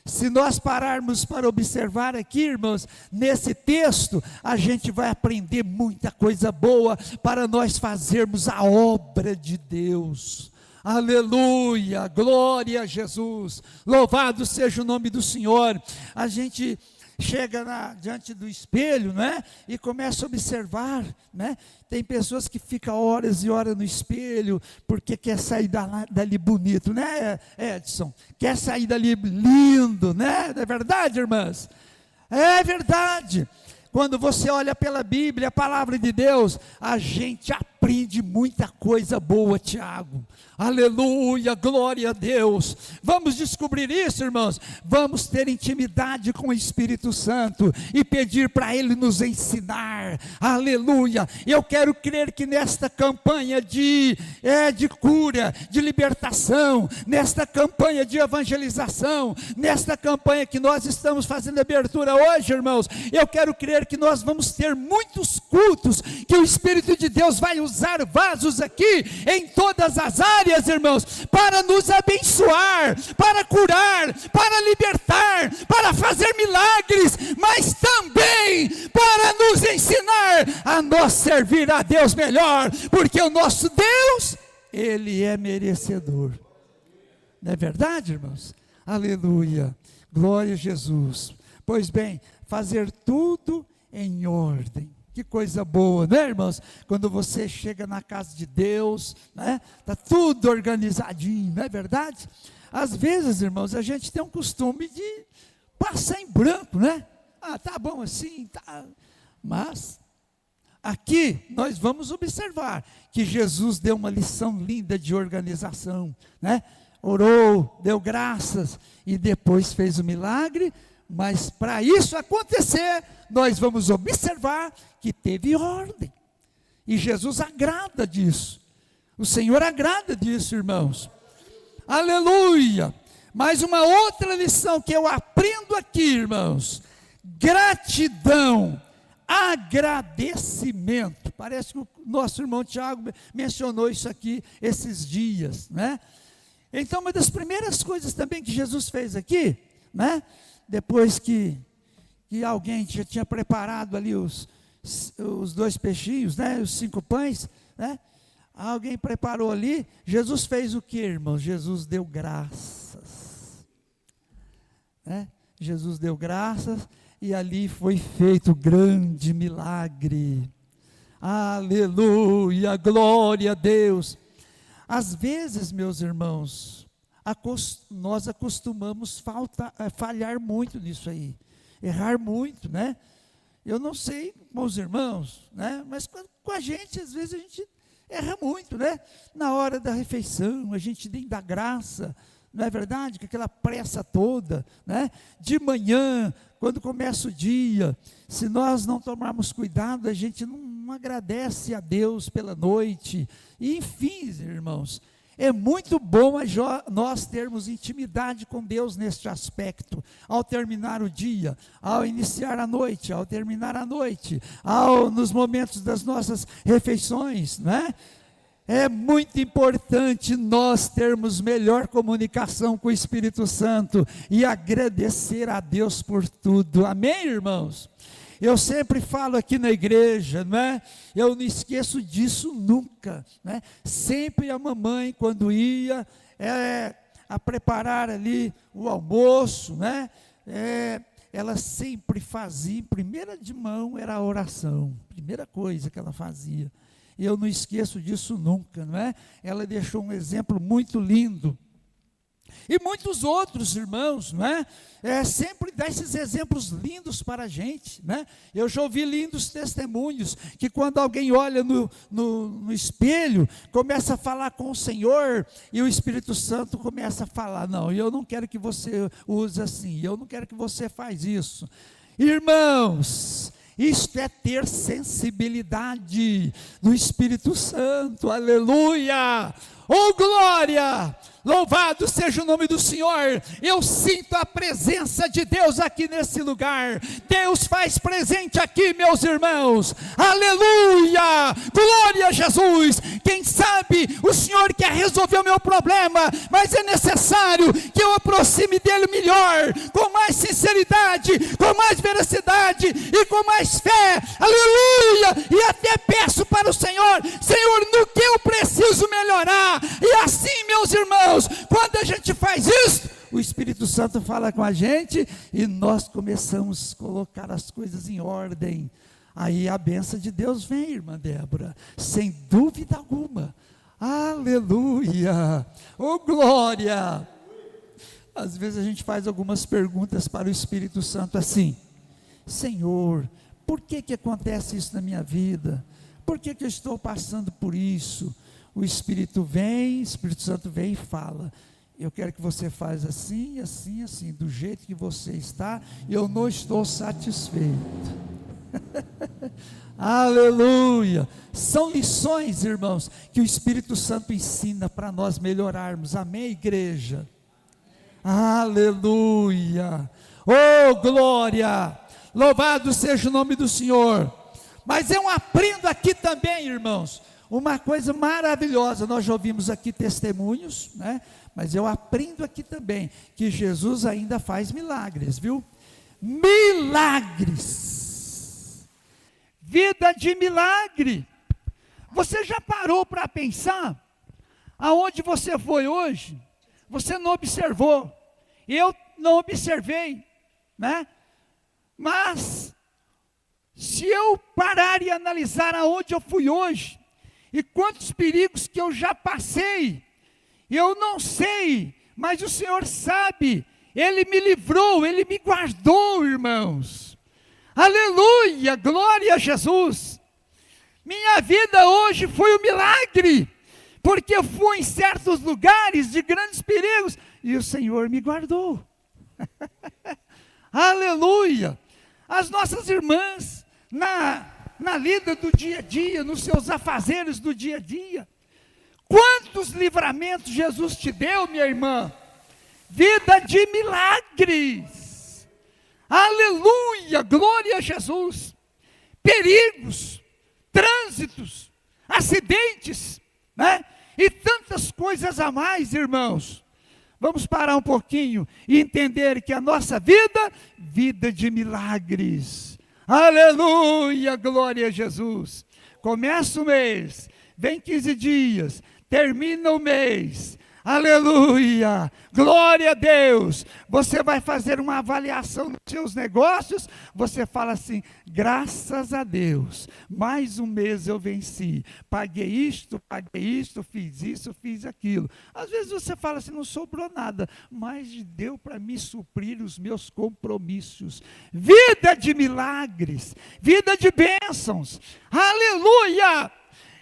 Se nós pararmos para observar aqui, irmãos, nesse texto, a gente vai aprender muita coisa boa para nós fazermos a obra de Deus. Aleluia, glória a Jesus, louvado seja o nome do Senhor. A gente chega diante do espelho, né, e começa a observar, né, tem pessoas que ficam horas e horas no espelho, porque quer sair dali bonito, né, Edson? Quer sair dali lindo, né? Não é verdade, irmãs? É verdade. Quando você olha pela Bíblia, a palavra de Deus, a gente aprende muita coisa boa, Tiago. Aleluia, glória a Deus. Vamos descobrir isso, irmãos. Vamos ter intimidade com o Espírito Santo e pedir para Ele nos ensinar. Aleluia. Eu quero crer que nesta campanha de cura, de libertação, nesta campanha de evangelização, nesta campanha que nós estamos fazendo abertura hoje, irmãos, eu quero crer que nós vamos ter muitos cultos, que o Espírito de Deus vai usar vasos aqui, em todas as áreas, irmãos, para nos abençoar, para curar, para libertar, para fazer milagres, mas também para nos ensinar a nós servir a Deus melhor, porque o nosso Deus, Ele é merecedor. Não é verdade, irmãos? Aleluia, glória a Jesus. Pois bem, fazer tudo em ordem. Que coisa boa, né, irmãos? Quando você chega na casa de Deus, né? Está tudo organizadinho, não é verdade? Às vezes, irmãos, a gente tem um costume de passar em branco, né? Ah, tá bom assim, tá. Mas aqui nós vamos observar que Jesus deu uma lição linda de organização, né? Orou, deu graças e depois fez o milagre. Mas para isso acontecer, nós vamos observar que teve ordem. E Jesus agrada disso. O Senhor agrada disso, irmãos. Aleluia! Mais uma outra lição que eu aprendo aqui, irmãos. Gratidão, agradecimento. Parece que o nosso irmão Tiago mencionou isso aqui esses dias, né? Então, uma das primeiras coisas também que Jesus fez aqui, né? Depois que alguém já tinha preparado ali os 2 peixinhos, né? Os 5 pães, né? Alguém preparou ali, Jesus fez o que, irmãos? Jesus deu graças, né? Jesus deu graças e ali foi feito o grande milagre. Aleluia, glória a Deus. Às vezes, meus irmãos, nós acostumamos falhar muito nisso aí, errar muito, né? Eu não sei com os irmãos, né? Mas com a gente, às vezes a gente erra muito, né? Na hora da refeição, a gente nem dá graça, não é verdade? Com aquela pressa toda, né? De manhã, quando começa o dia, se nós não tomarmos cuidado, a gente não agradece a Deus pela noite. E, enfim, irmãos, é muito bom nós termos intimidade com Deus neste aspecto, ao terminar o dia, ao iniciar a noite, ao terminar a noite, nos momentos das nossas refeições, né? É muito importante nós termos melhor comunicação com o Espírito Santo e agradecer a Deus por tudo. Amém, irmãos? Eu sempre falo aqui na igreja, não é? Eu não esqueço disso nunca, né? Sempre a mamãe, quando ia a preparar ali o almoço, né? Ela sempre fazia, em primeira de mão, era a oração, primeira coisa que ela fazia. E eu não esqueço disso nunca, não é? Ela deixou um exemplo muito lindo. E muitos outros irmãos, não é? Sempre dá esses exemplos lindos para a gente, né? Eu já ouvi lindos testemunhos, que quando alguém olha no espelho, começa a falar com o Senhor, e o Espírito Santo começa a falar, não, eu não quero que você use assim, eu não quero que você faz isso. Irmãos, isto é ter sensibilidade no Espírito Santo, aleluia, oh glória, louvado seja o nome do Senhor. Eu sinto a presença de Deus aqui nesse lugar. Deus faz presente aqui, meus irmãos, aleluia, glória a Jesus. Quem sabe o Senhor quer resolver o meu problema, mas é necessário que eu aproxime dele melhor, com mais sinceridade, com mais veracidade e com mais fé, aleluia. E até peço para o Senhor, Senhor, no que eu preciso melhorar. E assim, meus irmãos, quando a gente faz isso, o Espírito Santo fala com a gente e nós começamos a colocar as coisas em ordem. Aí a bênção de Deus vem, irmã Débora, sem dúvida alguma. Aleluia, oh glória. Às vezes a gente faz algumas perguntas para o Espírito Santo assim: Senhor, por que acontece isso na minha vida? Por que eu estou passando por isso? O Espírito Santo vem e fala: eu quero que você faça assim, assim, assim, do jeito que você está, eu não estou satisfeito. Aleluia. São lições, irmãos, que o Espírito Santo ensina para nós melhorarmos. Amém, igreja? Aleluia, oh glória, louvado seja o nome do Senhor. Mas eu aprendo aqui também, irmãos, uma coisa maravilhosa. Nós já ouvimos aqui testemunhos, né? Mas eu aprendo aqui também que Jesus ainda faz milagres, viu? Milagres, vida de milagre. Você já parou para pensar aonde você foi hoje? Você não observou, eu não observei, né? Mas se eu parar e analisar aonde eu fui hoje, e quantos perigos que eu já passei, eu não sei, mas o Senhor sabe. Ele me livrou, Ele me guardou, irmãos. Aleluia, glória a Jesus. Minha vida hoje foi um milagre, porque eu fui em certos lugares de grandes perigos, e o Senhor me guardou. Aleluia. As nossas irmãs, na lida do dia a dia, nos seus afazeres do dia a dia, quantos livramentos Jesus te deu, minha irmã? Vida de milagres, aleluia, glória a Jesus. Perigos, trânsitos, acidentes, né? E tantas coisas a mais, irmãos. Vamos parar um pouquinho e entender que a nossa vida, vida de milagres. Aleluia, glória a Jesus. Começa o mês, vem 15 dias, termina o mês. Aleluia, glória a Deus. Você vai fazer uma avaliação dos seus negócios, você fala assim, graças a Deus, mais um mês eu venci, paguei isto, fiz isso, fiz aquilo. Às vezes você fala assim, não sobrou nada, mas deu para me suprir os meus compromissos. Vida de milagres, vida de bênçãos, aleluia.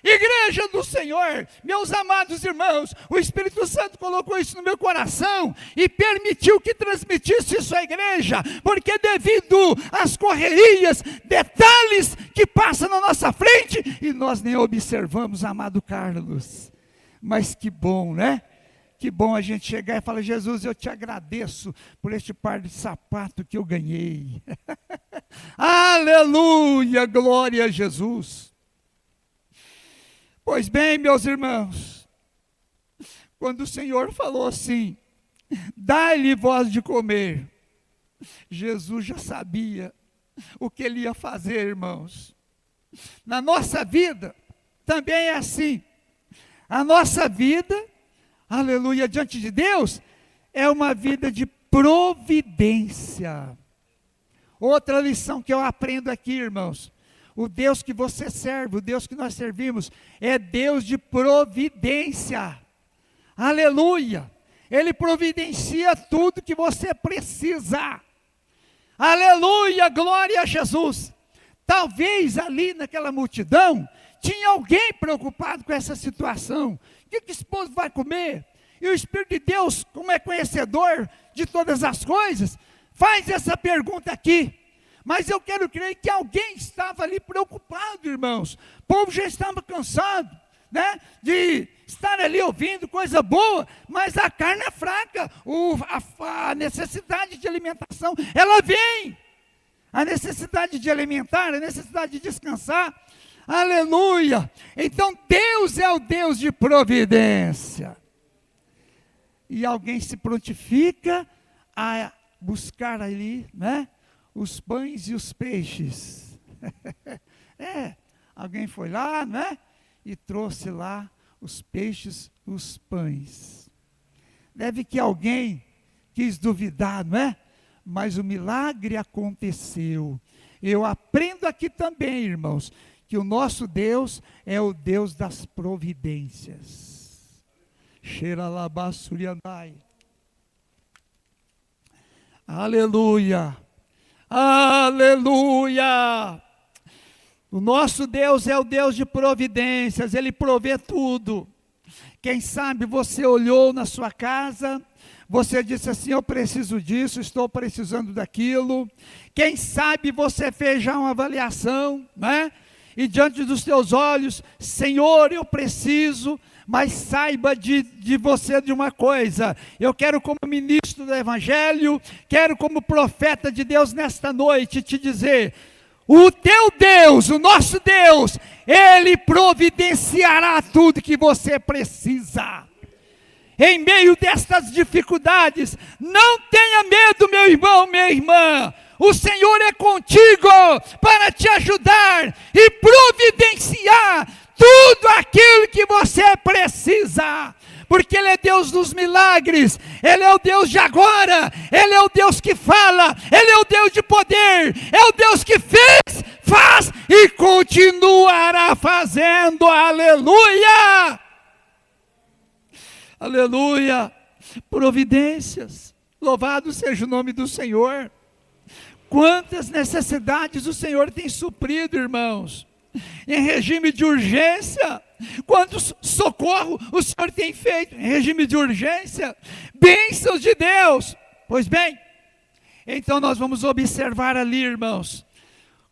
Igreja do Senhor, meus amados irmãos, o Espírito Santo colocou isso no meu coração e permitiu que transmitisse isso à igreja, porque devido às correrias, detalhes que passam na nossa frente, e nós nem observamos, amado Carlos. Mas que bom, né? Que bom a gente chegar e falar, Jesus, eu te agradeço por este par de sapato que eu ganhei. Aleluia, glória a Jesus. Pois bem, meus irmãos, quando o Senhor falou assim, dai-lhe vós de comer, Jesus já sabia o que ele ia fazer, irmãos. Na nossa vida, também é assim. A nossa vida, aleluia, diante de Deus, é uma vida de providência. Outra lição que eu aprendo aqui, irmãos. O Deus que você serve, o Deus que nós servimos, é Deus de providência. Aleluia! Ele providencia tudo que você precisa. Aleluia! Glória a Jesus! Talvez ali naquela multidão, tinha alguém preocupado com essa situação. O que esse povo vai comer? E o Espírito de Deus, como é conhecedor de todas as coisas, faz essa pergunta aqui. Mas eu quero crer que alguém estava ali preocupado, irmãos. O povo já estava cansado, né, de estar ali ouvindo coisa boa, mas a carne é fraca. A necessidade de alimentação, ela vem. A necessidade de alimentar, a necessidade de descansar. Aleluia! Então Deus é o Deus de providência. E alguém se prontifica a buscar ali, né, os pães e os peixes. Alguém foi lá, né? E trouxe lá os peixes, os pães. Deve que alguém quis duvidar, não é? Mas o milagre aconteceu. Eu aprendo aqui também, irmãos, que o nosso Deus é o Deus das providências. Xeralabassuriandai. Aleluia. Aleluia! O nosso Deus é o Deus de providências, Ele provê tudo. Quem sabe você olhou na sua casa, você disse assim, eu preciso disso, estou precisando daquilo. Quem sabe você fez já uma avaliação, né? E diante dos teus olhos, Senhor, eu preciso, mas saiba de você de uma coisa, eu quero como ministro do Evangelho, quero como profeta de Deus nesta noite te dizer, o teu Deus, o nosso Deus, Ele providenciará tudo que você precisa. Em meio destas dificuldades, não tenha medo, meu irmão, minha irmã, o Senhor é contigo para te ajudar e providenciar tudo aquilo que você precisa, porque Ele é Deus dos milagres, Ele é o Deus de agora, Ele é o Deus que fala, Ele é o Deus de poder, é o Deus que fez, faz e continuará fazendo, aleluia, aleluia, providências, louvado seja o nome do Senhor. Quantas necessidades o Senhor tem suprido, irmãos, em regime de urgência, quantos socorro o Senhor tem feito em regime de urgência, bênçãos de Deus. Pois bem, então nós vamos observar ali, irmãos,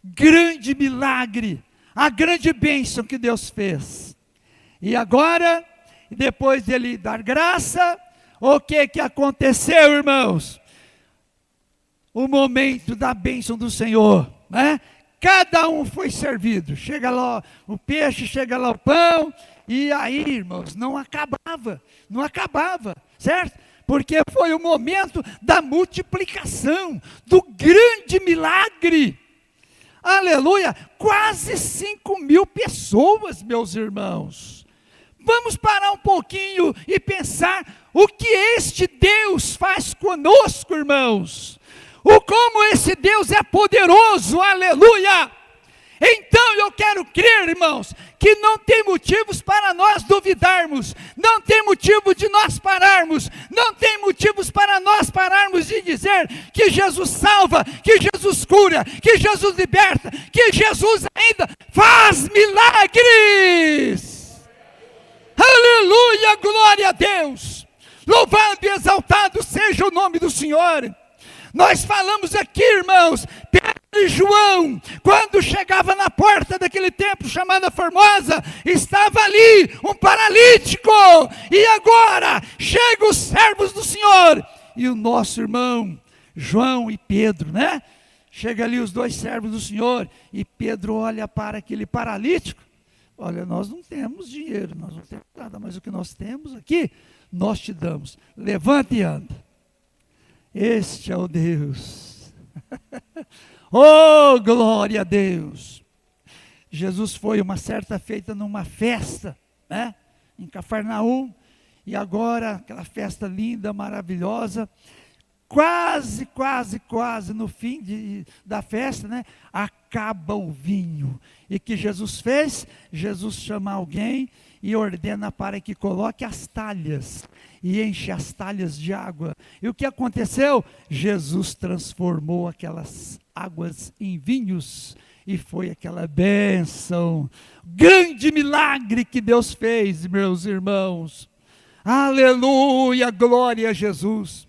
grande milagre, a grande bênção que Deus fez. E agora, depois dele dar graça, o que aconteceu, irmãos? O momento da bênção do Senhor, né? Cada um foi servido. Chega lá o peixe, chega lá o pão. E aí, irmãos, não acabava, certo? Porque foi o momento da multiplicação, do grande milagre. Aleluia! Quase 5.000 pessoas, meus irmãos. Vamos parar um pouquinho e pensar o que este Deus faz conosco, irmãos. O como esse Deus é poderoso, aleluia! Então eu quero crer, irmãos, que não tem motivos para nós duvidarmos, não tem motivo de nós pararmos, não tem motivos para nós pararmos e dizer que Jesus salva, que Jesus cura, que Jesus liberta, que Jesus ainda faz milagres. Aleluia, glória a Deus. Louvado e exaltado seja o nome do Senhor. Nós falamos aqui, irmãos, Pedro e João, quando chegava na porta daquele templo chamado Formosa, estava ali um paralítico, e agora chegam os servos do Senhor, e o nosso irmão João e Pedro, né? Chega ali os dois servos do Senhor, e Pedro olha para aquele paralítico, olha, nós não temos dinheiro, nós não temos nada, mas o que nós temos aqui, nós te damos, levanta e anda. Este é o Deus. Oh, glória a Deus. Jesus foi uma certa feita numa festa, né? Em Cafarnaum. E agora, aquela festa linda, maravilhosa. Quase no fim da festa, né? Acaba o vinho. E que Jesus fez? Jesus chama alguém e ordena para que coloque as talhas. E enche as talhas de água. E o que aconteceu? Jesus transformou aquelas águas em vinhos. E foi aquela bênção. Grande milagre que Deus fez, meus irmãos. Aleluia, glória a Jesus.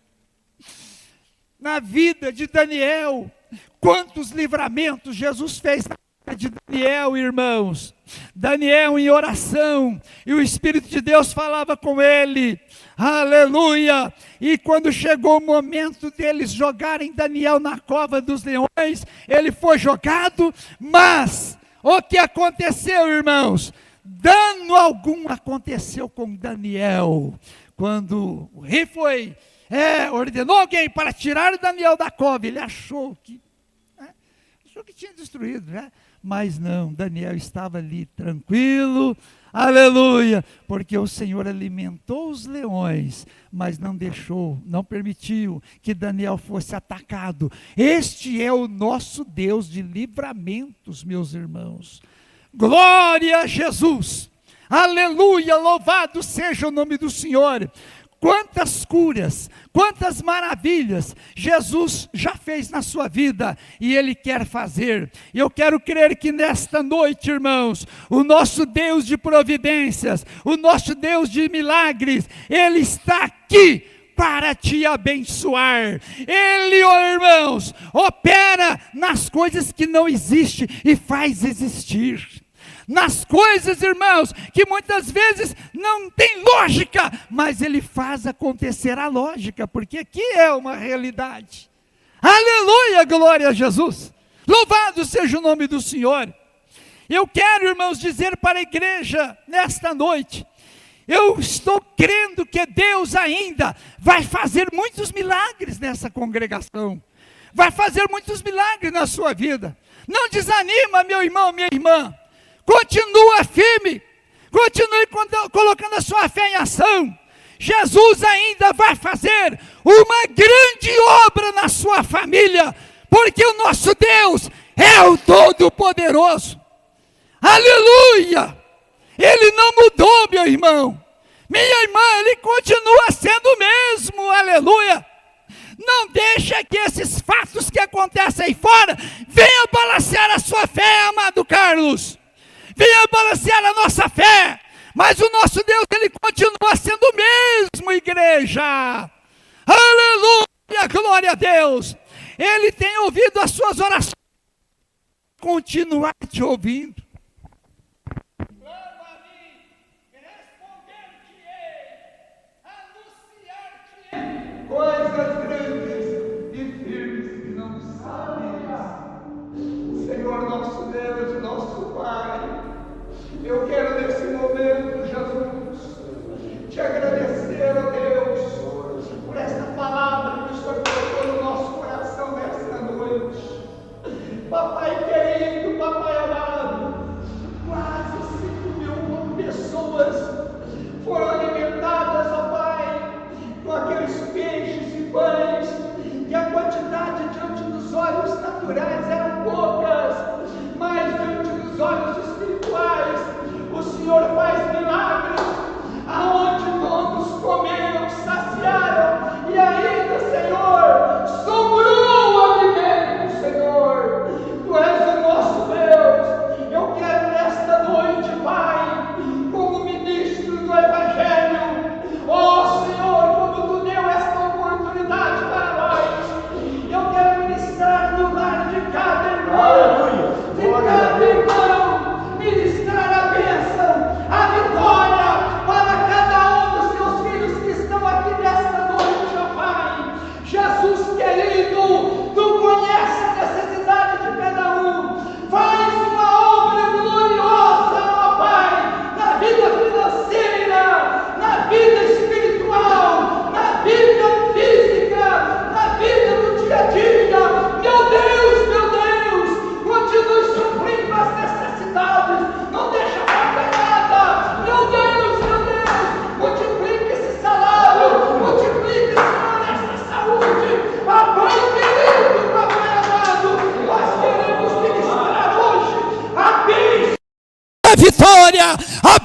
Na vida de Daniel, quantos livramentos Jesus fez na vida de Daniel, irmãos. Daniel em oração, e o Espírito de Deus falava com ele, aleluia, e quando chegou o momento deles jogarem Daniel na cova dos leões, ele foi jogado, mas o que aconteceu, irmãos? Dano algum aconteceu com Daniel, quando o rei ordenou alguém para tirar Daniel da cova, ele achou que tinha destruído, né? Mas não, Daniel estava ali tranquilo, aleluia, porque o Senhor alimentou os leões, mas não permitiu que Daniel fosse atacado. Este é o nosso Deus de livramentos, meus irmãos. Glória a Jesus, aleluia, louvado seja o nome do Senhor. Quantas curas, quantas maravilhas Jesus já fez na sua vida e Ele quer fazer. Eu quero crer que nesta noite, irmãos, o nosso Deus de providências, o nosso Deus de milagres, Ele está aqui para te abençoar. Ele, irmãos, opera nas coisas que não existem e faz existir. Nas coisas, irmãos, que muitas vezes não tem lógica, mas Ele faz acontecer a lógica, porque aqui é uma realidade. Aleluia, glória a Jesus. Louvado seja o nome do Senhor. Eu quero, irmãos, dizer para a igreja nesta noite, eu estou crendo que Deus ainda vai fazer muitos milagres nessa congregação. Vai fazer muitos milagres na sua vida. Não desanima, meu irmão, minha irmã. Continua firme, continue colocando a sua fé em ação. Jesus ainda vai fazer uma grande obra na sua família, porque o nosso Deus é o Todo-Poderoso. Aleluia! Ele não mudou, meu irmão. Minha irmã, Ele continua sendo o mesmo, aleluia. Não deixa que esses fatos que acontecem aí fora venham balancear a sua fé, amado Carlos. Venha balancear a nossa fé, mas o nosso Deus, Ele continua sendo o mesmo, igreja. Aleluia, glória a Deus. Ele tem ouvido as suas orações, continuar te ouvindo. Clama a mim, responder-te-ei, anunciar-te-ei coisas grandes e firmes que não sabes. O Senhor nosso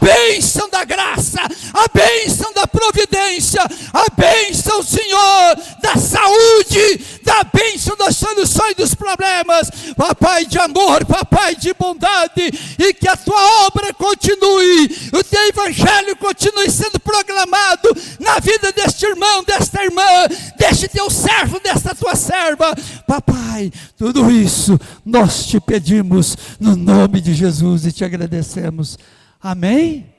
bênção da graça, a bênção da providência, a bênção, Senhor, da saúde, da bênção das soluções dos problemas, papai de amor, papai de bondade, e que a tua obra continue, o teu evangelho continue sendo proclamado na vida deste irmão, desta irmã, deste teu servo, desta tua serva, papai, tudo isso nós te pedimos no nome de Jesus e te agradecemos, amém?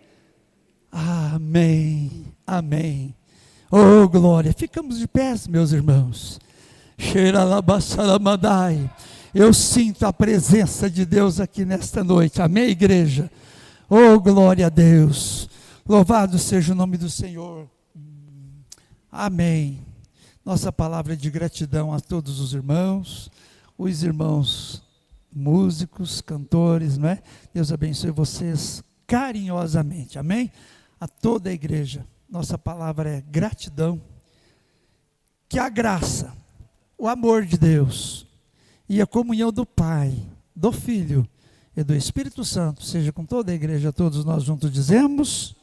Amém, amém. Oh glória, ficamos de pé, meus irmãos. Eu sinto a presença de Deus aqui nesta noite, amém, igreja? Oh glória a Deus, louvado seja o nome do Senhor, amém. Nossa palavra é de gratidão a todos os irmãos músicos, cantores, não é? Deus abençoe vocês carinhosamente, amém? A toda a igreja, nossa palavra é gratidão, que a graça, o amor de Deus e a comunhão do Pai, do Filho e do Espírito Santo seja com toda a igreja, todos nós juntos dizemos...